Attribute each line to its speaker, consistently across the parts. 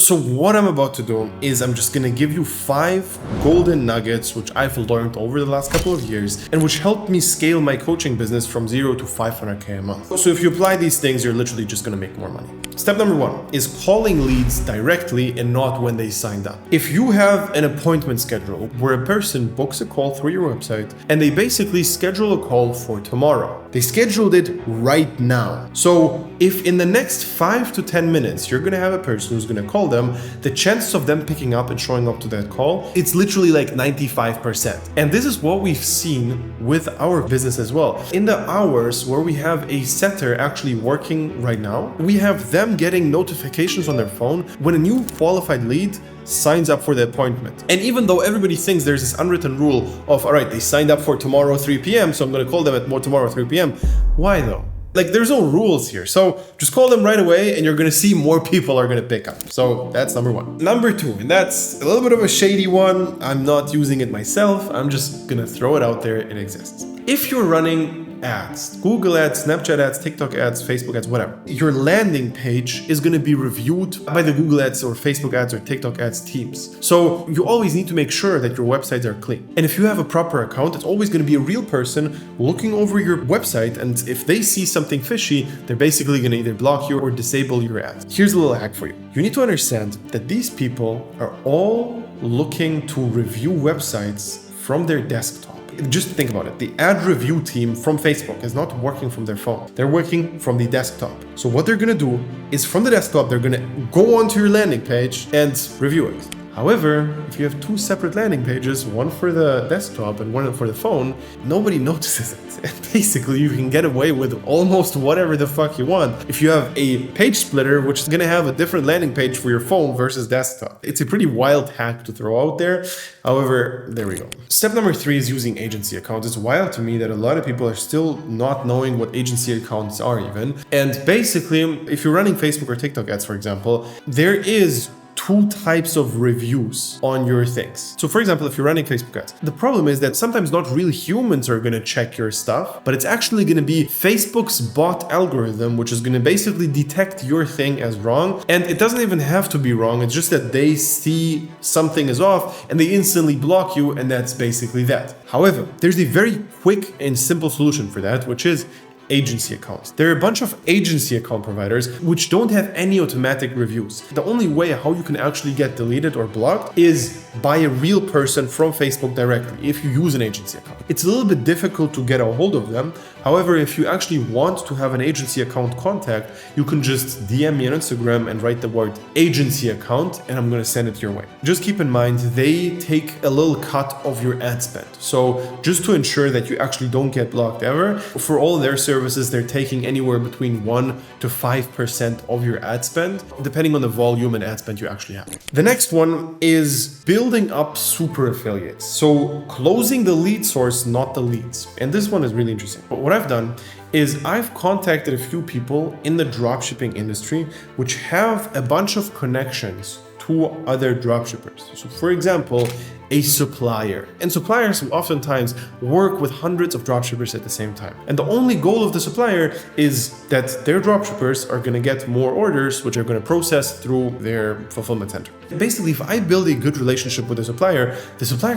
Speaker 1: So what I'm about to do is I'm just gonna give you 5 golden nuggets which I've learned over the last couple of years and which helped me scale my coaching business from 0 to 500K a month. So if you apply these things, you're literally just gonna make more money. Step number 1 is calling leads directly and not when they signed up. If you have an appointment schedule where a person books a call through your website and they basically schedule a call for tomorrow, they scheduled it right now. So if in the next 5 to 10 minutes, you're gonna have a person who's gonna call them, the chances of them picking up and showing up to that call, it's literally like 95%. And this is what we've seen with our business as well. In the hours where we have a setter actually working right now, we have them getting notifications on their phone when a new qualified lead signs up for the appointment. And even though everybody thinks there's this unwritten rule of, all right, they signed up for tomorrow 3 p.m., so I'm gonna call them at tomorrow 3 p.m. Why though? Like, there's no rules here. So just call them right away and you're gonna see more people are gonna pick up. So that's number 1. Number 2, and that's a little bit of a shady one. I'm not using it myself. I'm just gonna throw it out there. It exists. If you're running ads, Google ads, Snapchat ads, TikTok ads, Facebook ads, whatever, your landing page is going to be reviewed by the Google ads or Facebook ads or TikTok ads teams. So you always need to make sure that your websites are clean. And if you have a proper account, it's always going to be a real person looking over your website. And if they see something fishy, they're basically going to either block you or disable your ads. Here's a little hack for you. You need to understand that these people are all looking to review websites from their desktop. Just think about it. The ad review team from Facebook is not working from their phone. They're working from the desktop. So what they're gonna do is from the desktop, they're gonna go onto your landing page and review it. However, if you have 2 separate landing pages, one for the desktop and one for the phone, nobody notices it. And basically, you can get away with almost whatever the fuck you want if you have a page splitter, which is going to have a different landing page for your phone versus desktop. It's a pretty wild hack to throw out there. However, there we go. Step number 3 is using agency accounts. It's wild to me that a lot of people are still not knowing what agency accounts are even. And basically, if you're running Facebook or TikTok ads, for example, there is 2 types of reviews on your things. So for example, if you're running Facebook ads, the problem is that sometimes not real humans are going to check your stuff, but it's actually going to be Facebook's bot algorithm, which is going to basically detect your thing as wrong. And it doesn't even have to be wrong. It's just that they see something is off and they instantly block you. And that's basically that. However, there's a very quick and simple solution for that, which is agency accounts. There are a bunch of agency account providers which don't have any automatic reviews. The only way how you can actually get deleted or blocked is by a real person from Facebook directly if you use an agency account. It's a little bit difficult to get a hold of them. However, if you actually want to have an agency account contact, you can just DM me on Instagram and write the word agency account and I'm going to send it your way. Just keep in mind, they take a little cut of your ad spend. So just to ensure that you actually don't get blocked ever, for all their services, they're taking anywhere between 1 to 5% of your ad spend, depending on the volume and ad spend you actually have. The next one is building up super affiliates. So closing the lead source, not the leads. And this one is really interesting. But what I've done is I've contacted a few people in the dropshipping industry which have a bunch of connections to other dropshippers. So for example, a supplier. And suppliers oftentimes work with hundreds of dropshippers at the same time. And the only goal of the supplier is that their dropshippers are going to get more orders, which are going to process through their fulfillment center. Basically, if I build a good relationship with the supplier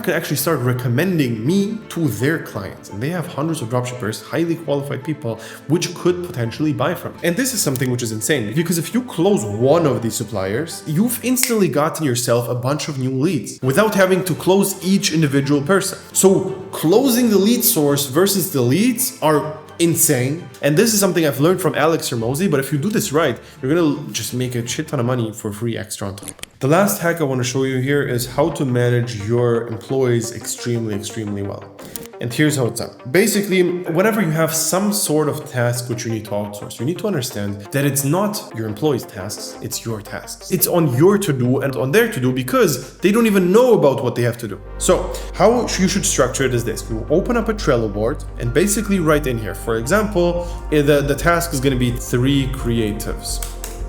Speaker 1: can actually start recommending me to their clients. And they have hundreds of dropshippers, highly qualified people, which could potentially buy from. And this is something which is insane, because if you close one of these suppliers, you've instantly gotten yourself a bunch of new leads without having to close each individual person. So closing the lead source versus the leads are insane. And this is something I've learned from Alex Hermosi, but if you do this right, you're gonna just make a shit ton of money for free extra on top. The last hack I want to show you here is how to manage your employees extremely well. And here's how it's done. Basically, whenever you have some sort of task which you need to outsource, you need to understand that it's not your employees' tasks, it's your tasks. It's on your to-do and on their to-do because they don't even know about what they have to do. So how you should structure it is this. You open up a Trello board and basically write in here. For example, the task is going to be 3 creatives.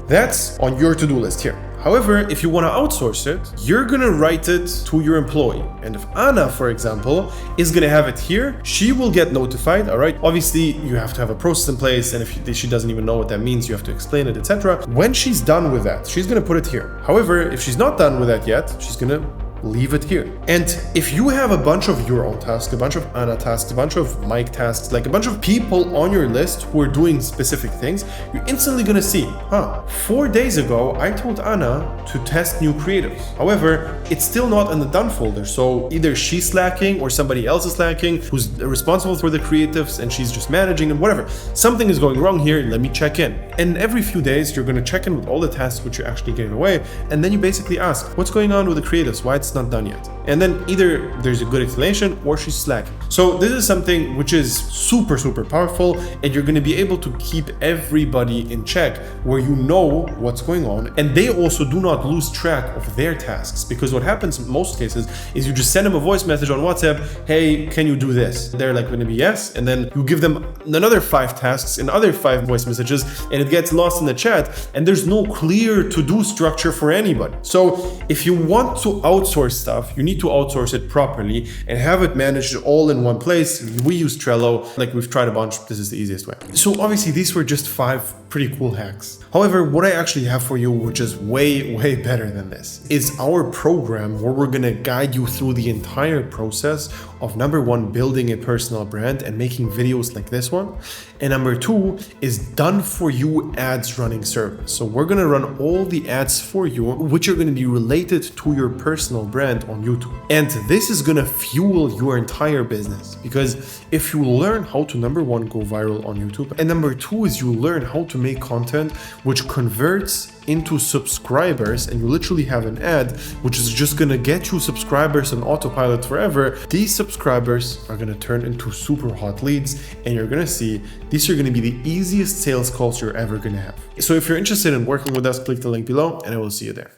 Speaker 1: That's on your to-do list here. However, if you want to outsource it, you're going to write it to your employee. And if Anna, for example, is going to have it here, she will get notified, all right? Obviously, you have to have a process in place, and if she doesn't even know what that means, you have to explain it, etc. When she's done with that, she's going to put it here. However, if she's not done with that yet, she's going to leave it here. And if you have a bunch of your own tasks, a bunch of Anna tasks, a bunch of Mike tasks, like a bunch of people on your list who are doing specific things, you're instantly gonna see, 4 days ago, I told Anna to test new creatives. However, it's still not in the done folder. So either she's slacking or somebody else is slacking who's responsible for the creatives and she's just managing them, whatever. Something is going wrong here, let me check in. And every few days, you're gonna check in with all the tasks which you actually gave away. And then you basically ask, what's going on with the creatives? Why it's not done yet? And then either there's a good explanation or she's slacking. So this is something which is super, super powerful, and you're going to be able to keep everybody in check where you know what's going on, and they also do not lose track of their tasks. Because what happens in most cases is you just send them a voice message on WhatsApp, hey, can you do this? They're like going to be yes, and then you give them another 5 tasks and other 5 voice messages, and it gets lost in the chat, and there's no clear to-do structure for anybody. So if you want to outsource stuff, you need to outsource it properly and have it managed all in one place. We use Trello, like we've tried a bunch. This is the easiest way. So obviously these were just 5 pretty cool hacks. However, what I actually have for you, which is way, way better than this, is our program where we're gonna guide you through the entire process of number 1, building a personal brand and making videos like this one. And number 2 is done for you ads running service. So we're gonna run all the ads for you, which are gonna be related to your personal brand on YouTube. And this is gonna fuel your entire business, because if you learn how to, number 1, go viral on YouTube, and number 2 is you learn how to make content which converts into subscribers, and you literally have an ad which is just gonna get you subscribers on autopilot forever. These subscribers are gonna turn into super hot leads, and you're gonna see these are gonna be the easiest sales calls you're ever gonna have. So if you're interested in working with us, click the link below and I will see you there.